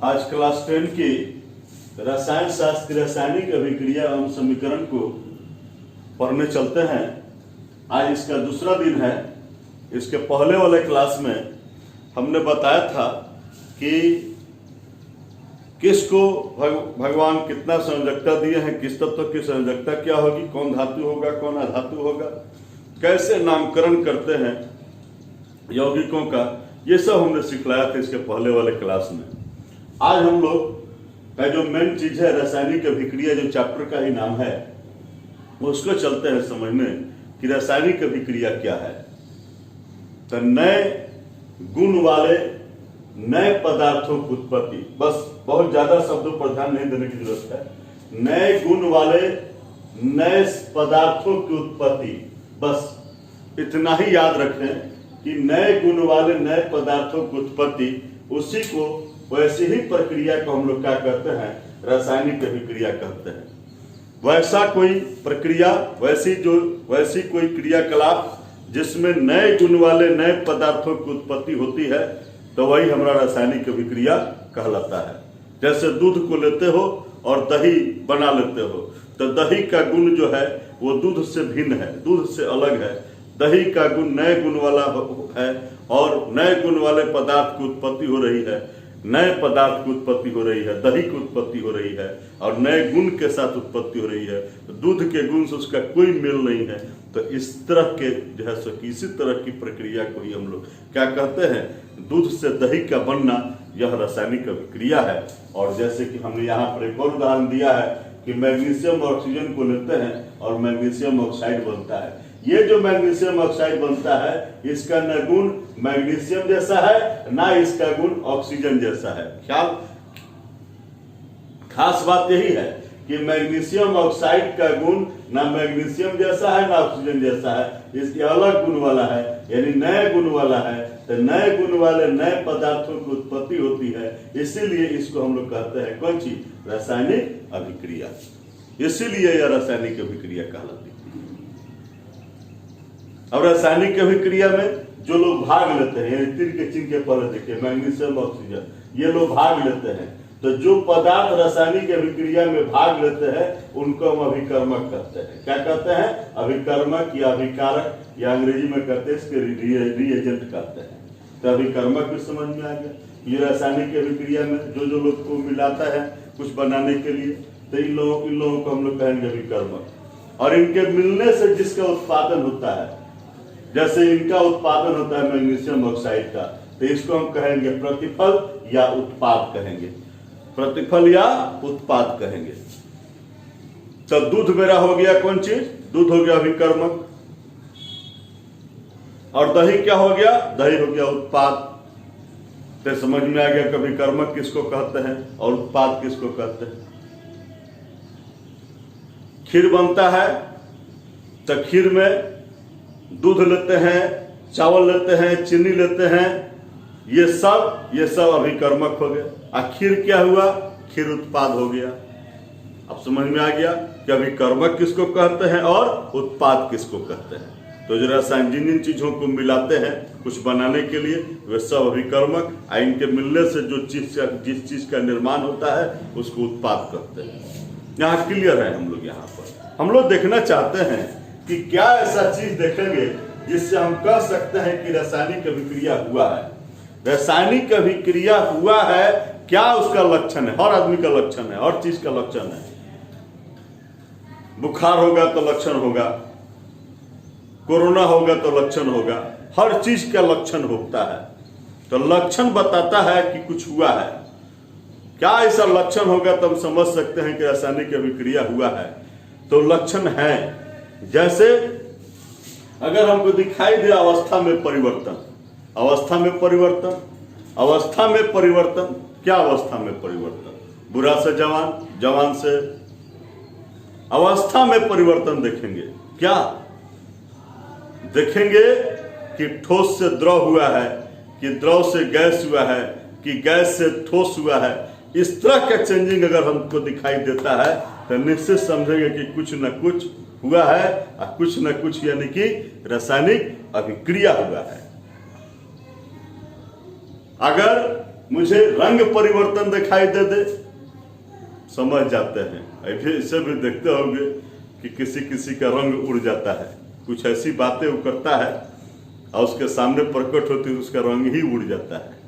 आज क्लास 10 की रसायन शास्त्र रासायनिक अभिक्रिया एवं समीकरण को पढ़ने चलते हैं। आज इसका दूसरा दिन है। इसके पहले वाले क्लास में हमने बताया था कि किसको भगवान कितना संयोजकता दिए हैं, किस तत्व की संयोजकता क्या होगी, कौन धातु होगा, कौन अधातु होगा, कैसे नामकरण करते हैं यौगिकों का, ये सब हमने सिखलाया था इसके पहले वाले क्लास में। आज हम लोग का जो मेन चीज है रासायनिक अभिक्रिया, जो चैप्टर का ही नाम है, उसको चलते हैं समझने कि रासायनिक अभिक्रिया क्या है। तो नए गुण वाले नए पदार्थों की उत्पत्ति, बस बहुत ज्यादा शब्दों पर ध्यान नहीं देने की जरूरत है। नए गुण वाले नए पदार्थों की उत्पत्ति, बस इतना ही याद रखें कि नए गुण वाले नए पदार्थों की उत्पत्ति, उसी को वैसी ही प्रक्रिया को हम लोग क्या कहते हैं, रासायनिक अभिक्रिया कहते हैं। वैसा कोई प्रक्रिया, वैसी कोई क्रियाकलाप जिसमें नए गुण वाले नए पदार्थों की उत्पत्ति होती है, तो वही हमारा रासायनिक अभिक्रिया कहलाता है। जैसे दूध को लेते हो और दही बना लेते हो, तो दही का गुण जो है वो दूध से भिन्न है, दूध से अलग है। दही का गुण नए गुण वाला है और नए गुण वाले पदार्थ की उत्पत्ति हो रही है, नए पदार्थ की उत्पत्ति हो रही है, दही की उत्पत्ति हो रही है और नए गुण के साथ उत्पत्ति हो रही है। तो दूध के गुण से उसका कोई मेल नहीं है। तो इस तरह के जो है सो इसी तरह की प्रक्रिया को ही हम लोग क्या कहते हैं, दूध से दही का बनना, यह रासायनिक अभिक्रिया है। और जैसे कि हमने यहाँ पर एक और उदाहरण दिया है कि मैग्नीशियम और ऑक्सीजन को लेते हैं और मैग्नीशियम ऑक्साइड बनता है। ये जो मैग्नीशियम ऑक्साइड बनता है, इसका न गुण मैग्नीशियम जैसा है, ना इसका गुण ऑक्सीजन जैसा है। ख्याल, खास बात यही है कि मैग्नीशियम ऑक्साइड का गुण ना मैग्नीशियम जैसा है ना ऑक्सीजन जैसा है, इसके अलग गुण वाला है, यानी नए गुण वाला है। तो नए गुण वाले नए पदार्थों की उत्पत्ति होती है, इसीलिए इसको हम लोग कहते हैं कौन सी, रासायनिक अभिक्रिया। इसीलिए यह रासायनिक अभिक्रिया कहलाती है। अब रासायनिक अभिक्रिया में जो लोग भाग लेते हैं, तीर के चिन्ह के पहले देखिए मैग्नीशियम ऑक्सीजन, ये लोग भाग लेते हैं। तो जो पदार्थ रासायनिक अभिक्रिया में भाग लेते हैं उनको हम अभिकर्मक कहते हैं। क्या कहते हैं, अभिकर्मक या अभिकारक, या अंग्रेजी में कहते हैं इसके रिएजेंट कहते हैं। तो अभिकर्मक भी समझ में आ गया। ये रासायनिक अभिक्रिया में जो लोग को मिलाता है कुछ बनाने के लिए, तो इन लोगों को हम लोग कहेंगे अभिकर्मक। और इनके मिलने से जिसका उत्पादन होता है, जैसे इनका उत्पादन होता है मैग्नीशियम ऑक्साइड का, तो इसको हम कहेंगे प्रतिफल या उत्पाद कहेंगे, प्रतिफल या उत्पाद कहेंगे। तो दूध मेरा हो गया कौन चीज, दूध हो गया अभिकर्मक। और दही क्या हो गया, दही हो गया उत्पाद। तो समझ में आ गया कि अभिकर्मक किसको कहते हैं और उत्पाद किसको कहते हैं। खीर बनता है, तो खीर में दूध लेते हैं, चावल लेते हैं, चीनी लेते हैं, ये सब अभिकर्मक हो गए। खीर क्या हुआ, खीर उत्पाद हो गया। अब समझ में आ गया कि अभिकर्मक किसको कहते हैं और उत्पाद किसको कहते हैं। तो जो रसायन जिन चीजों को मिलाते हैं कुछ बनाने के लिए, वे सब अभिकर्मक, इनके मिलने से जिस चीज का निर्माण होता है उसको उत्पाद कहते हैं। यहाँ क्लियर है। हम लोग यहाँ पर हम लोग देखना चाहते हैं कि क्या ऐसा चीज देखेंगे जिससे हम कह सकते हैं कि रासायनिक अभिक्रिया हुआ है। रासायनिक अभिक्रिया हुआ है, क्या उसका लक्षण है, हर आदमी का लक्षण है, हर चीज का लक्षण है। बुखार होगा तो लक्षण होगा, कोरोना होगा तो लक्षण होगा, हर चीज का लक्षण होता है। तो लक्षण बताता है कि कुछ हुआ है। क्या ऐसा लक्षण होगा तो हम समझ सकते हैं कि रासायनिक अभिक्रिया हुआ है। तो लक्षण है, जैसे अगर हमको दिखाई दे अवस्था में परिवर्तन, अवस्था में परिवर्तन, अवस्था में परिवर्तन, क्या अवस्था में परिवर्तन, बुरा से जवान, जवान से अवस्था में परिवर्तन देखेंगे। क्या देखेंगे कि ठोस से द्रव हुआ है, कि द्रव से गैस हुआ है, कि गैस से ठोस हुआ है। इस तरह का चेंजिंग अगर हमको दिखाई देता है तो निश्चित समझेंगे कि कुछ न कुछ हुआ है और कुछ न कुछ यानी कि रासायनिक अभिक्रिया हुआ है। अगर मुझे रंग परिवर्तन दिखाई दे, समझ जाते हैं। ऐसे भी देखते होंगे कि किसी किसी का रंग उड़ जाता है, कुछ ऐसी बातें वो करता है और उसके सामने प्रकट होती है, उसका रंग ही उड़ जाता है।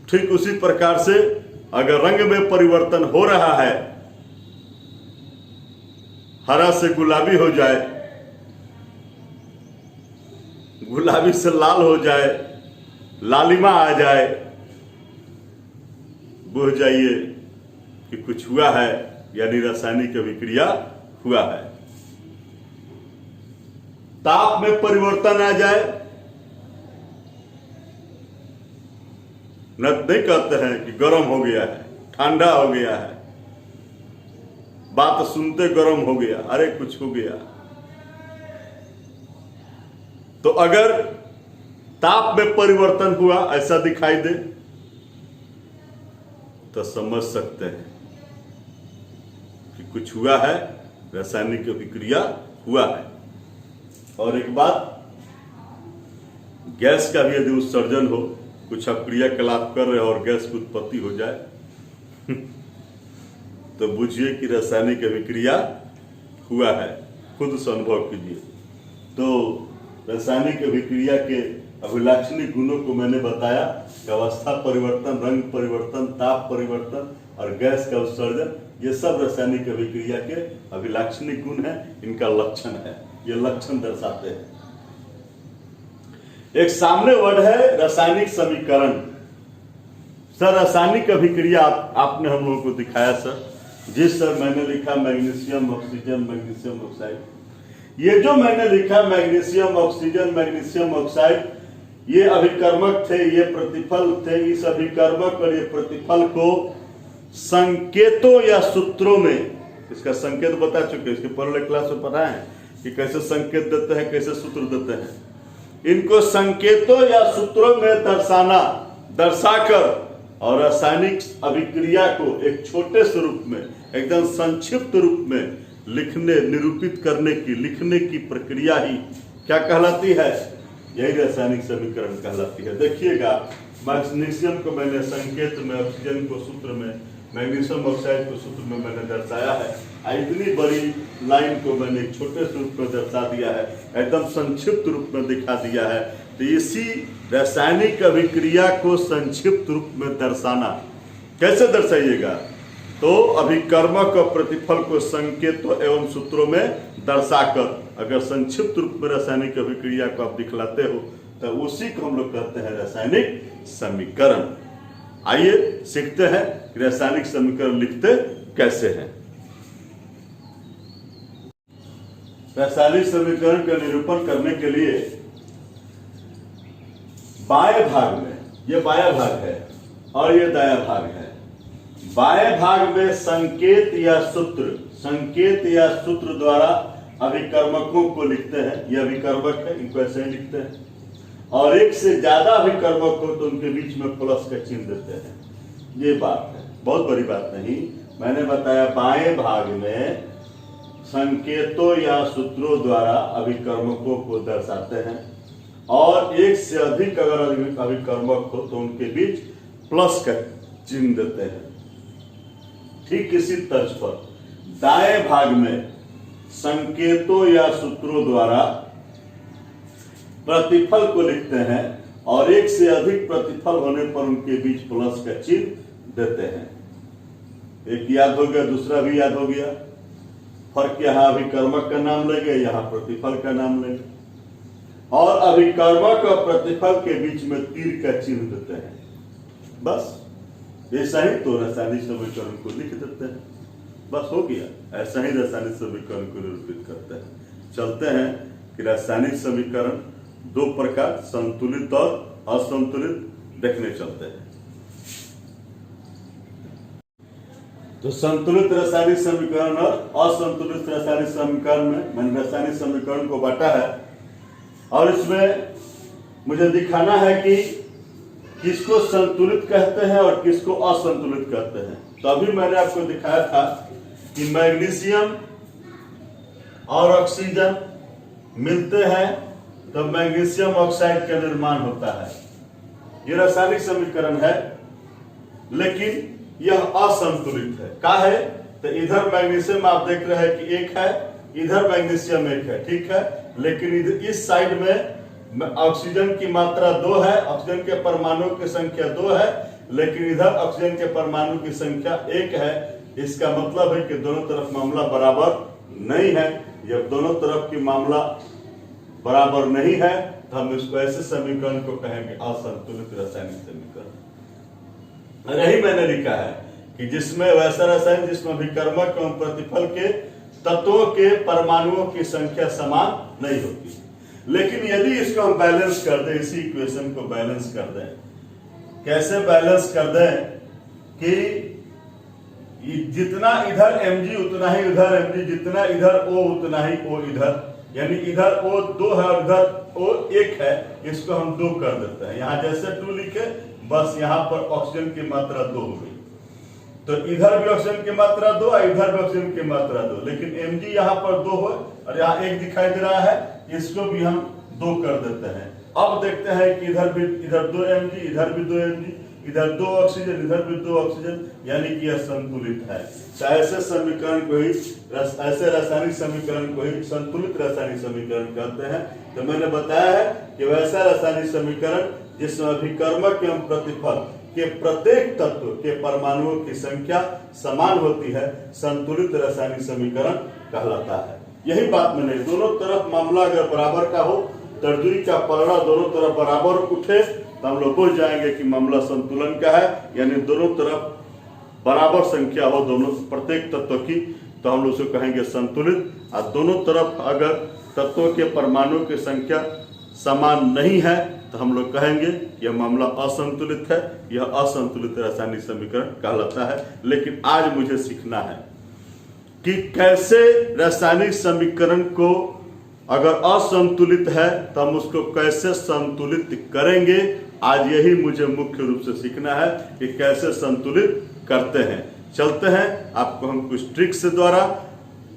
ठीक उसी प्रकार से अगर रंग में परिवर्तन हो रहा है, हरा से गुलाबी हो जाए, गुलाबी से लाल हो जाए, लालिमा आ जाए, बुझ जाइए कि कुछ हुआ है, यानी रासायनिक अभिक्रिया हुआ है। ताप में परिवर्तन आ जाए, नहीं कहते हैं कि गर्म हो गया है, ठंडा हो गया है, बात सुनते गर्म हो गया, अरे कुछ हो गया। तो अगर ताप में परिवर्तन हुआ ऐसा दिखाई दे तो समझ सकते हैं कि कुछ हुआ है, रासायनिक अभिक्रिया हुआ है। और एक बात, गैस का भी यदि उत्सर्जन हो, कुछ आप क्रियाकलाप कर रहे हो और गैस की उत्पत्ति हो जाए तो बुझिए कि रासायनिक अभिक्रिया हुआ है। खुद से अनुभव कीजिए। तो रासायनिक अभिक्रिया के अभिलाक्षणिक गुणों को मैंने बताया कि अवस्था परिवर्तन, रंग परिवर्तन, ताप परिवर्तन और गैस का उत्सर्जन, ये सब रासायनिक अभिक्रिया के अभिलाक्षणिक गुण है, इनका लक्षण है, ये लक्षण दर्शाते हैं। एक सामने वर्ड है रासायनिक समीकरण। सर रासायनिक अभिक्रिया आपने हम लोगों को दिखाया सर। जी सर, मैंने लिखा मैग्नीशियम ऑक्सीजन मैग्नीशियम ऑक्साइड। ये जो मैंने लिखा मैग्नीशियम ऑक्सीजन मैग्नीशियम ऑक्साइड, ये अभिकर्मक थे, ये प्रतिफल थे। इस अभिकर्मक और ये प्रतिफल को संकेतों या सूत्रों में, इसका संकेत बता चुके, इसके पहले क्लास में पढ़ा है कि कैसे संकेत देते हैं, कैसे सूत्र देते हैं। इनको संकेतों या सूत्रों में दर्शाकर और रासायनिक अभिक्रिया को एक छोटे स्वरूप में, एकदम संक्षिप्त रूप में निरूपित करने की, लिखने की प्रक्रिया ही क्या कहलाती है? यही रासायनिक समीकरण कहलाती है। देखिएगा, मैग्नीशियम को मैंने संकेत में, ऑक्सीजन को सूत्र में, मैग्नीशियम ऑक्साइड को सूत्र में मैंने दर्शाया है। इतनी बड़ी लाइन को मैंने एक छोटे स्वरूप में दर्शा दिया है, एकदम संक्षिप्त रूप में दिखा दिया है। तो इसी रासायनिक अभिक्रिया को संक्षिप्त रूप में दर्शाना, कैसे दर्शाइएगा? तो अभिकर्मक और प्रतिफल को संकेतों एवं सूत्रों में दर्शाकर अगर संक्षिप्त रूप में रासायनिक अभिक्रिया को आप दिखलाते हो तो उसी को हम लोग कहते हैं रासायनिक समीकरण। आइए सीखते हैं कि रासायनिक समीकरण लिखते कैसे हैं। रासायनिक समीकरण का निरूपण करने के लिए बाएं भाग में, ये बायां भाग है और ये दायां भाग है। बाएं भाग में संकेत या सूत्र द्वारा अभिकर्मकों को लिखते हैं। ये अभिकर्मक है, इनको ऐसे ही लिखते हैं। और एक से ज्यादा अभिकर्मक हो तो उनके बीच में प्लस का चिन्ह देते हैं। ये बात है, बहुत बड़ी बात नहीं। मैंने बताया बाएं भाग में संकेतों या सूत्रों द्वारा अभिकर्मकों को दर्शाते हैं और एक से अधिक अगर अभिकर्मक हो तो उनके बीच प्लस का चिन्ह देते हैं। ठीक इसी तर्ज पर दाएं भाग में संकेतों या सूत्रों द्वारा प्रतिफल को लिखते हैं और एक से अधिक प्रतिफल होने पर उनके बीच प्लस का चिन्ह देते हैं। एक याद हो गया, दूसरा भी याद हो गया। फर्क यहाँ अभिकर्मक का नाम लेंगे, यहाँ प्रतिफल का नाम लेंगे। और अभिकर्मक और प्रतिफल के बीच में तीर का चिन्ह देते हैं। बस ऐसा ही तो रासायनिक समीकरण को लिख देते हैं, बस हो गया। ऐसा ही रासायनिक समीकरण को निरूपित करते हैं। चलते हैं कि रासायनिक समीकरण दो प्रकार, संतुलित और असंतुलित, देखने चलते हैं। तो संतुलित रासायनिक समीकरण और असंतुलित रासायनिक समीकरण में मैंने रासायनिक समीकरण को बांटा है और इसमें मुझे दिखाना है कि किसको संतुलित कहते हैं और किसको असंतुलित कहते हैं। तो अभी मैंने आपको दिखाया था कि मैग्नीशियम और ऑक्सीजन मिलते हैं तो मैग्नीशियम ऑक्साइड का निर्माण होता है। ये रासायनिक समीकरण है, लेकिन यह असंतुलित है। क्या है? तो इधर मैग्नीशियम आप देख रहे हैं कि एक है, इधर मैग्नीशियम एक है, ठीक है, लेकिन इस साइड में ऑक्सीजन की मात्रा 2 है, ऑक्सीजन के परमाणुओं की संख्या 2 है, लेकिन इधर ऑक्सीजन के परमाणु की संख्या 1 है। इसका मतलब है कि दोनों तरफ मामला बराबर नहीं है। जब दोनों तरफ की मामला बराबर नहीं है तो हम इसको ऐसे समीकरण को कहेंगे असंतुलित रासायनिक समीकरण। यही मैंने लिखा है कि जिसमें वैसा रसायन जिसमें विकर्मक एवं प्रतिफल के तत्वों के परमाणुओं की संख्या समान नहीं होती। लेकिन यदि इसको हम बैलेंस कर दें, इसी इक्वेशन को बैलेंस कर दें, कैसे बैलेंस कर दें कि जितना इधर Mg उतना ही उधर Mg, जितना इधर O उतना ही O इधर, यानी इधर O 2 है और इधर O 1 है, इसको हम 2 कर देते हैं। यहाँ जैसे 2 लिखे, बस यहाँ पर ऑक्सीजन की मात्रा 2 हो गई, तो इधर भी ऑक्सीजन की मात्रा 2 और इधर भी ऑक्सीजन की मात्रा 2, लेकिन Mg यहाँ पर 2 हो और यहाँ 1 दिखाई दे रहा है, इसको भी हम 2 कर देते हैं। अब देखते हैं कि इधर 2 Mg, इधर भी 2 Mg, इधर 2 ऑक्सीजन, इधर भी 2 ऑक्सीजन, यानी कि यह संतुलित है। ऐसे समीकरण को ही ऐसे रासायनिक समीकरण को ही संतुलित रासायनिक समीकरण कहते हैं। तो मैंने बताया है कि वैसा रासायनिक समीकरण जिसमें विकर्मक एवं प्रतिफल के प्रत्येक तत्व के परमाणुओं की संख्या समान होती है, संतुलित रासायनिक समीकरण कहलाता है। यही बात मैंने, दोनों तरफ मामला अगर बराबर का हो, तर्जुई का पलड़ा दोनों तरफ बराबर उठे, तो हम लोग बोल जाएंगे कि मामला संतुलन का है, यानी दोनों तरफ बराबर संख्या हो दोनों प्रत्येक तत्व की, तो हम लोग उसे कहेंगे संतुलित। और दोनों तरफ अगर तत्वों के परमाणुओं की संख्या समान नहीं है तो हम लोग कहेंगे यह मामला असंतुलित है, यह असंतुलित रासायनिक समीकरण कहलाता है। लेकिन आज मुझे सीखना है कि कैसे रासायनिक समीकरण को अगर असंतुलित है तो हम उसको कैसे संतुलित करेंगे। आज यही मुझे मुख्य रूप से सीखना है कि कैसे संतुलित करते हैं। चलते हैं, आपको हम कुछ ट्रिक्स द्वारा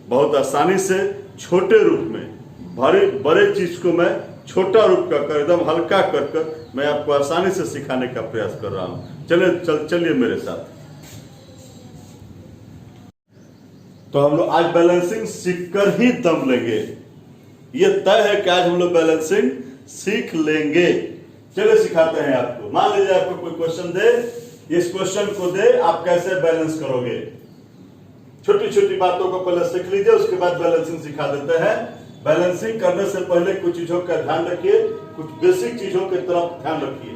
बहुत आसानी से छोटे रूप में बड़े चीज को मैं छोटा रूप का कर एकदम हल्का कर मैं आपको आसानी से सिखाने का प्रयास कर रहा हूं। चलिए मेरे साथ। तो हम लोग आज बैलेंसिंग सीखकर ही दम लेंगे। ये तय है कि आज हम लोग बैलेंसिंग सीख लेंगे। चलिए सिखाते हैं आपको। मान लीजिए आपको कोई क्वेश्चन दे, इस क्वेश्चन को दे, आप कैसे बैलेंस करोगे। छोटी छोटी बातों को पहले सीख लीजिए, उसके बाद बैलेंसिंग सिखा देते हैं। बैलेंसिंग करने से पहले कुछ चीजों का ध्यान रखिए, कुछ बेसिक चीजों की तरफ ध्यान रखिए।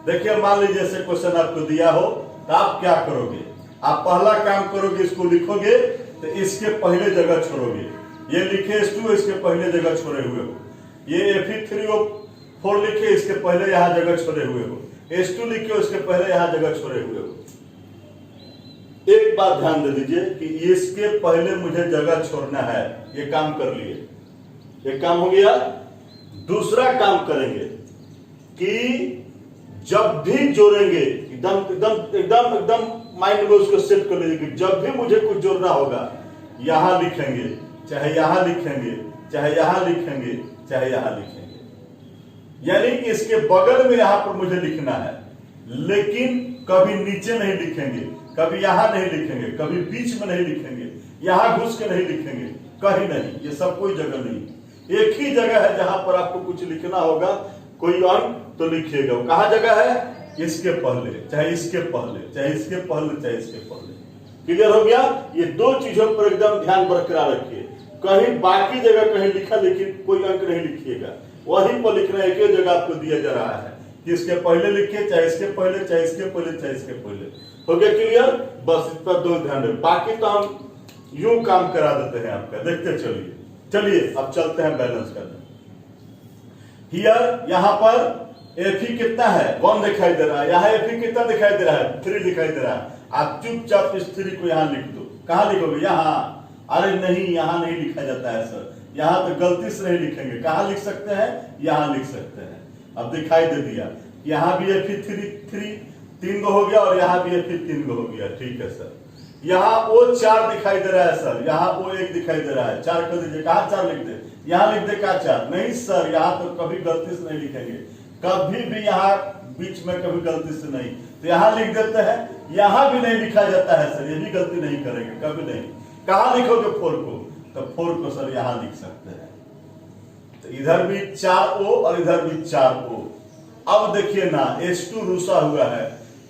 देखिए, मान लीजिए ऐसे क्वेश्चन आपको दिया हो तो आप क्या करोगे। आप पहला काम करोगे, इसको लिखोगे तो इसके पहले जगह छोड़ोगे। ये लिखे S2, इसके पहले जगह छोड़े हुए हो। ये Fe3O4 लिखे, इसके पहले यहां जगह छोड़े हुए हो। S2 लिखे, उसके पहले यहां जगह छोड़े हुए हो। एक बात ध्यान दे दीजिए कि इसके पहले मुझे जगह छोड़ना है, ये काम कर लिए, एक काम हो गया। दूसरा काम करेंगे कि जब भी जोड़ेंगे, एकदम एकदम एकदम एकदम माइंड में उसको सेट कर लीजिए कि जब भी मुझे कुछ जोड़ना होगा, यहां लिखेंगे, चाहे यहां लिखेंगे, चाहे यहां लिखेंगे, चाहे यहां लिखेंगे। यानी कि इसके बगल में यहां पर मुझे लिखना है, लेकिन कभी नीचे नहीं लिखेंगे, कभी यहां नहीं लिखेंगे, कभी बीच में नहीं लिखेंगे, यहां घुस के नहीं लिखेंगे, कहीं नहीं। ये सब कोई जगह नहीं, एक ही जगह है जहां पर आपको कुछ लिखना होगा, कोई अंक तो लिखिएगा। वो कहां जगह है? इसके पहले, चाहे इसके पहले, चाहे इसके पहले, चाहे इसके पहले। क्लियर हो गया? ये दो चीजों पर एकदम ध्यान बरकरार रखिए। कहीं बाकी जगह कहीं लिखा, लेकिन कोई अंक नहीं लिखिएगा, वहीं पर लिखना एक ही जगह आपको दिया जा रहा है कि इसके पहले लिखिए, चाहे इसके पहले, चाहे इसके पहले, चाहे इसके पहले। हो गया क्लियर? बस इस पर दो ध्यान दें, बाकी तो हम यूं काम करा देते हैं आपका। देखते चलिए। चलिए अब चलते हैं बैलेंस करने। हियर यहां पर Fe कितना है? 1 दिखाई दे रहा है। यहाँ Fe कितना दिखाई दे रहा है? 3 दिखाई दे रहा है। आप चुपचाप इस 3 को यहाँ लिख दो। कहां लिखोगे? यहाँ। अरे नहीं, यहाँ नहीं लिखा जाता है सर, यहाँ तो गलती से नहीं लिखेंगे। कहां लिख सकते हैं? यहाँ लिख सकते हैं। अब दिखाई दे दिया, यहाँ भी Fe3 3 गो हो गया और यहाँ भी Fe 3 गो हो गया। ठीक है सर। यहाँ O4 दिखाई दे रहा है सर, यहाँ O1 दिखाई दे रहा है। 4 कर दीजिए। कहा 4 लिख दे? यहाँ लिख दे। क्या 4? नहीं सर, यहाँ तो कभी गलती से नहीं लिखेंगे। कभी भी यहाँ बीच में कभी गलती से नहीं, तो यहाँ लिख देते हैं, यहाँ भी नहीं लिखा जाता है सर, ये भी गलती नहीं करेंगे कभी नहीं। कहाँ लिखोगे 4 को, तो 4 को सर यहाँ लिख सकते हैं। तो इधर भी 4 O और इधर भी 4 O। अब देखिए ना H2 रूसा हुआ है,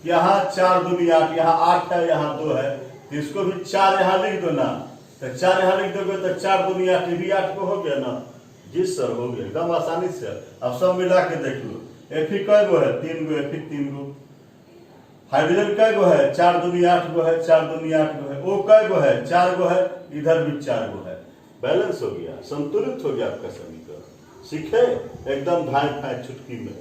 यहाँ 4 दूनी 8, यहाँ 8 है, यहाँ 2 है, तो इसको भी 4 यहाँ लिख दो ना, तो 4 यहाँ लिख दोगे तो 4 दूनी 8, ये भी 8 को हो गया ना। जी सर हो गया, एकदम आसानी से। अब सब मिला के देख लो, Fe कै गो है 3 गो, Fe 3 गो। हाइड्रोजन कै गो है 4 दूनी 8 गो है, 4 दूनी 8 गो है। O कै गो है 4 गो है, इधर भी 4 गो है। बैलेंस हो गया, संतुलित हो गया आपका समीकरण। सीखे एकदम धाए धाए चुटकी में।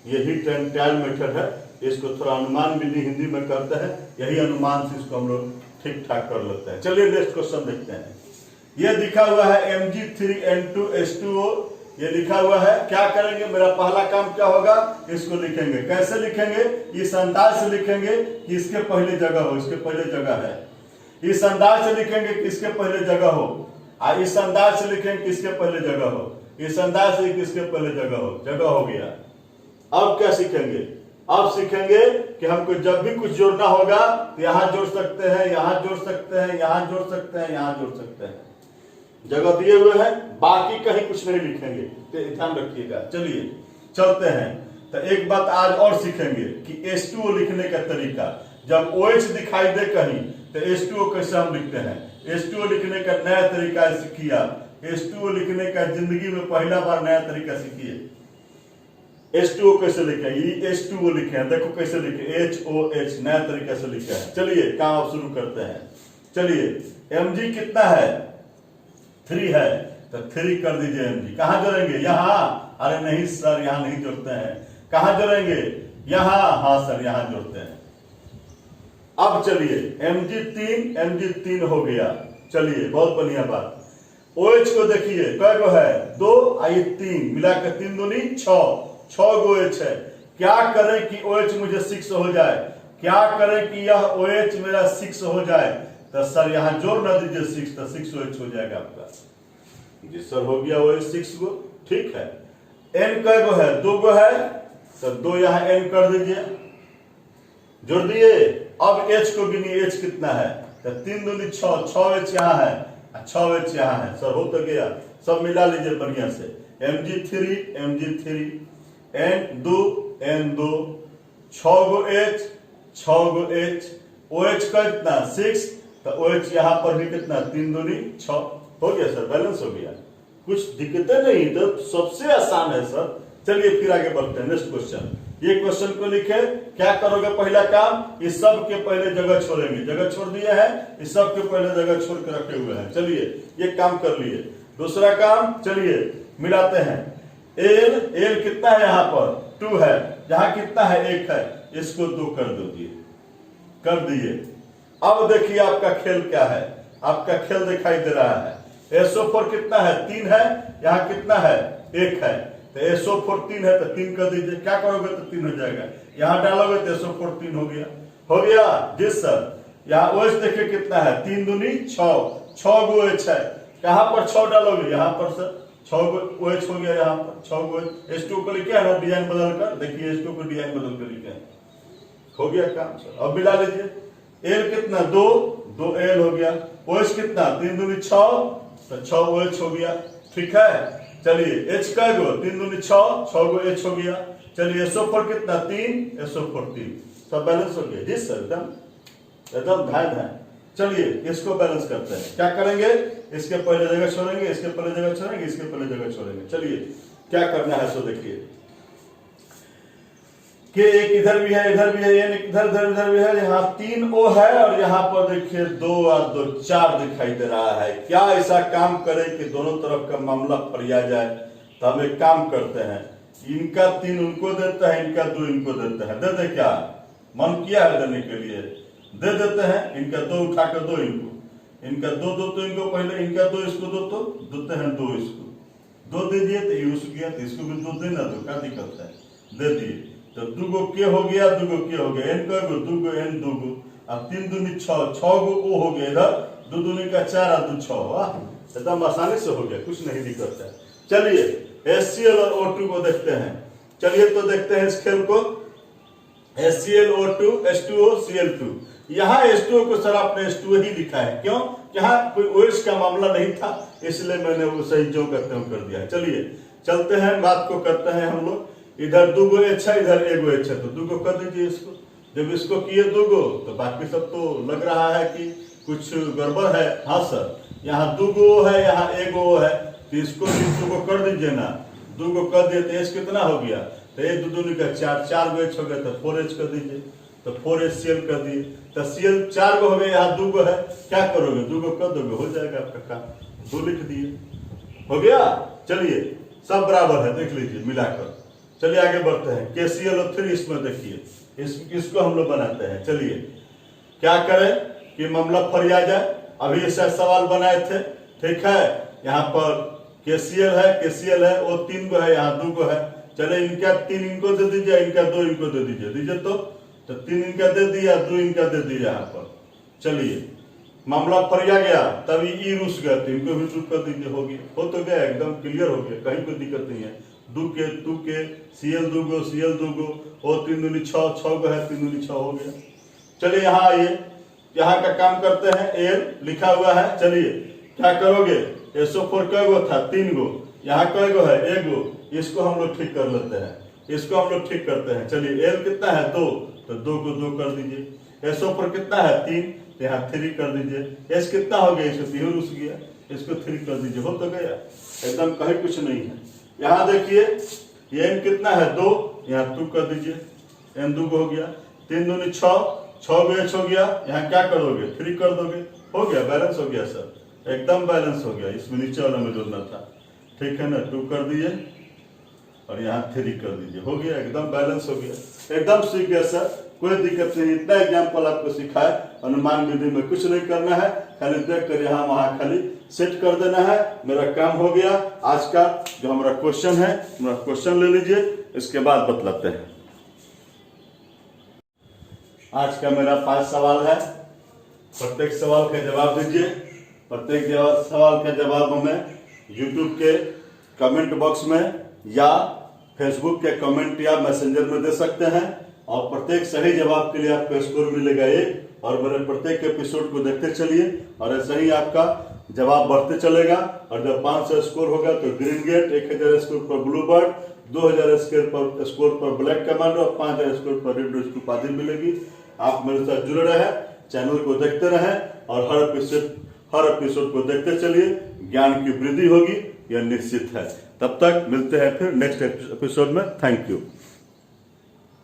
ये हिट एंड ट्रायल मेथड है, इसको थोड़ा अनुमान विधि हिंदी में करते हैं, यही अनुमान से इसको हम लोग ठीक ठाक कर लेते हैं। चलिए नेक्स्ट क्वेश्चन देखते हैं। ये लिखा हुआ है Mg3N2H2O, ये लिखा हुआ है। क्या करेंगे, मेरा पहला काम क्या होगा, इसको लिखेंगे। कैसे लिखेंगे, इस अंदाज से लिखेंगे कि इसके पहले जगह हो, इसके पहले जगह है। इस अंदाज से लिखेंगे कि इसके पहले जगह हो, और इस अंदाज से लिखेंगे कि इसके पहले जगह हो, इस अंदाज से किसके पहले जगह हो, जगह हो गया। अब क्या सीखेंगे, अब सीखेंगे कि हमको जब भी कुछ जोड़ना होगा तो यहाँ जोड़ सकते हैं, यहाँ जोड़ सकते हैं, यहाँ जोड़ सकते हैं, यहाँ जोड़ सकते हैं। जगह दिए हुए हैं, बाकी कहीं कुछ नहीं लिखेंगे, तो ध्यान रखिएगा। चलिए चलते हैं। तो एक बात आज और सीखेंगे कि H2O लिखने का तरीका। जब OH दिखाई दे कहीं तो H2O कैसे हम लिखते हैं, H2O लिखने का नया तरीका सीखिए। H2O लिखने का जिंदगी में पहला बार नया तरीका सीखिए। H2O कैसे लिखे, ये H2O लिखे हैं, देखो कैसे लिखे, HOH नया तरीका से लिखे हैं। चलिए काम अब शुरू करते हैं। चलिए Mg कितना है, 3 है, तो 3 कर दीजिए Mg। कहाँ जोड़ेंगे, यहाँ, अरे नहीं सर यहाँ नहीं जोड़ते हैं। कहाँ जोड़ेंगे, यहाँ, हाँ सर यहाँ जोड़ते हैं। अब चलिए Mg3 हो गया। चलिए बहुत बढ़िया बात। OH को देखिए कै गो है, 2 आई 3, मिलाकर 3 दूनी 6 गो OH है। क्या करें कि OH मुझे 6 हो जाए, क्या करें कि यह OH मेरा 6 हो जाए, तो सर यहाँ जोड़ ना दीजिए 6, तो 6 OH हो जाएगा आपका। जी सर हो गया OH 6 गो, ठीक है। N कै गो है, 2 गो है, तो 2 यहाँ N कर दीजिए, जोड़ दिए। अब H को गिनिए, H कितना है, तो 3 दूनी 6 H यहाँ है, 6 H यहाँ है। सर हो तो गया, सब मिला लीजिए बढ़िया से। Mg3 N2 6 गो H, OH का कितना 6, तो OH यहाँ पर भी कितना 3 दूनी 6 हो गया सर, बैलेंस हो गया। कुछ दिक्कतें नहीं, तो सबसे आसान है सर। चलिए फिर आगे बढ़ते हैं। नेक्स्ट क्वेश्चन, ये क्वेश्चन को लिखे। क्या करोगे, पहला काम इस सब के पहले जगह छोड़ेंगे, जगह छोड़ दिया है, इस सब के पहले जगह छोड़ के रखे हुए हैं। चलिए ये काम कर लिए। दूसरा काम, चलिए मिलाते हैं। एल कितना है, यहाँ पर 2 है, यहाँ कितना है 1 है, इसको 2 कर दिए। अब देखिए आपका खेल क्या है, आपका खेल दिखाई दे रहा है। SO4 कितना है, 3 है, यहाँ कितना है 1 है, तो SO4 3 है, तो 3 कर दीजिए। क्या करोगे तो 3 हो जाएगा, यहाँ डालोगे तो SO4 3 हो गया जी सर। यहाँ OH देखिए कितना है, 3 दूनी 6 गो OH है। कहाँ पर 6 डालोगे, यहाँ पर सर 6 गो OH हो गया, यहाँ पर 6 गो H2 को लिखे है ना, डिजाइन बदल कर देखिए, H2 को डिजाइन बदल कर लिखे हैं, हो गया काम सर। अब मिला लीजिए। L कितना 2 L हो गया, OH कितना 3 दूनी 6, तो 6 OH हो गया, ठीक है। चलिए H कै गो, 3 दूनी 6 गो H हो गया। चलिए SO4 कितना 3, SO4 3, सब बैलेंस हो गया जी सर, एकदम धाए। चलिए इसको बैलेंस करते हैं। क्या करेंगे, इसके पहले जगह छोड़ेंगे, इसके पहले जगह छोड़ेंगे, इसके पहले जगह छोड़ेंगे। चलिए क्या करना है सो देखिए कि एक इधर भी है, इधर भी है, इधर भी है। यहाँ 3 O है और यहाँ पर देखिए 2 और 2 4 दिखाई दे रहा है। क्या ऐसा काम करे कि दोनों तरफ का मामला फरिया जाए, तो हम एक काम करते हैं, इनका 3 उनको देता है, इनका 2 इनको देता है। दे क्या मन किया है देने के लिए, दे देते हैं। इनका 2 उठाकर 2 इनको, इनका 2 तो इनको पहले, इनका 2 इसको दो, तो देते हैं 2 इसको, 2 दे दिए तो ये उसको गया, तो इसको भी 2 देना, तो क्या दिक्कत है, दे दिए। तो 2 गो के हो गया, 2 गो के हो गया, N का 2 गो N 2 गो, अब 3 दूनी 6 गो O हो गया, इधर 2 दूनी का 4 और 2 6, वाह एकदम आसानी से हो गया, कुछ नहीं दिक्कत है। चलिए HCl और O2 को देखते हैं। चलिए तो देखते हैं इस खेल को। HClO2 H2O Cl2। यहाँ H2O को सर आपने H2O ही लिखा है, क्यों? यहाँ कोई OH का मामला नहीं था, इसलिए मैंने वो सही जो करते हो कर दिया है। चलिए चलते हैं, बात को करते हैं हम लोग। इधर 2 गो H है, इधर 1 गो H है, तो 2 गो कर दीजिए इसको। जब इसको किए 2 गो, तो बाकी सब तो लग रहा है कि कुछ गड़बड़ है। हाँ सर, यहाँ 2 गो है, यहाँ 1 गो है, तो इसको 2 गो कर दीजिए ना। 2 गो कर दिए तो H कितना हो गया? तो 1 2 2 का 4, 4 गो H हो गया, तो 4H कर दीजिए, तो 4HCl कर दिए, तो Cl 4 गो हो गए, यहाँ 2 गो है, क्या करोगे? 2 गो कर दोगे, हो जाएगा आपका काम। 2 लिख दिए, हो गया। चलिए सब बराबर है, देख लीजिए मिलाकर। चलिए आगे बढ़ते हैं। KClO3 इसमें देखिए, इसको हम लोग बनाते हैं। चलिए क्या करें कि मामला फरिया जाए। अभी ऐसा सवाल बनाए थे, ठीक है। यहाँ पर KCl है, वो 3 गो है, यहाँ 2 गो है। चले इनका 3 इनको दे दीजिए, इनका 2 इनको दे दीजिए तो 3 इनका दे दिया, 2 इनका दे दिया यहाँ पर। चलिए मामला फरिया गया, तभी ई रुस गया, तो इनको भी रुक कर दीजिए, हो गया, हो तो गया, एकदम क्लियर हो गया, कहीं कोई दिक्कत नहीं है। 2 के Cl 2 गो, Cl 2 गो, और 3 दूनी 6, 6 गो है, 3 दूनी 6 हो गया। चलिए यहाँ आइए, यहाँ का काम करते हैं। एल लिखा हुआ है, चलिए क्या करोगे? SO4 कै गो था? 3 गो। यहाँ कै गो है? 1 गो। इसको हम लोग ठीक कर लेते हैं, इसको हम लोग ठीक करते हैं। चलिए एल कितना है? 2, तो 2 को 2 कर दीजिए। SO4 कितना है? 3, तो यहाँ 3 कर दीजिए। एस कितना हो गया? इसको 3 रुस गया, इसको 3 कर दीजिए, हो तो गया, एकदम कहीं कुछ नहीं है। यहाँ देखिए ये N कितना है? 2, यहाँ 2 कर दीजिए, N 2 हो गया। 3 दूनी 6, 6 गो H हो गया, यहाँ क्या करोगे? 3 कर दोगे, हो गया, बैलेंस हो गया सर, एकदम बैलेंस हो गया। इसमें नीचे वाला में जोड़ना था, ठीक है ना। 2 कर दिए और यहाँ 3 कर दीजिए, हो गया, एकदम बैलेंस हो गया, एकदम सीख गया सर, कोई दिक्कत नहीं। इतना एग्जाम्पल आपको सिखाया, अनुमान विधि में कुछ नहीं करना है, खाली देख कर यहाँ वहां खाली सेट कर देना है। मेरा काम हो गया। आज का जो हमारा क्वेश्चन है, हमारा क्वेश्चन ले लीजिए, इसके बाद बतलाते हैं। आज का मेरा 5 सवाल है, प्रत्येक सवाल का जवाब दीजिए। प्रत्येक सवाल का जवाब हमें YouTube के कमेंट बॉक्स में या फेसबुक के कमेंट या मैसेंजर में दे सकते हैं, और प्रत्येक सही जवाब के लिए आपको स्कोर मिलेगा 1। और मेरे प्रत्येक एपिसोड को देखते चलिए, और ऐसा ही आपका जवाब बढ़ते चलेगा। और जब 500 स्कोर होगा तो ग्रीन गेट, 1000 स्कोर पर ब्लू बर्ड, 2000 स्कोर पर ब्लैक कमांडो, और 5000 स्कोर पर रेड रोज की उपाधि मिलेगी। आप मेरे साथ जुड़े रहे, चैनल को देखते रहें, और हर एपिसोड को देखते चलिए, ज्ञान की वृद्धि होगी, यह निश्चित है। तब तक मिलते हैं फिर नेक्स्ट एपिसोड में। Thank you.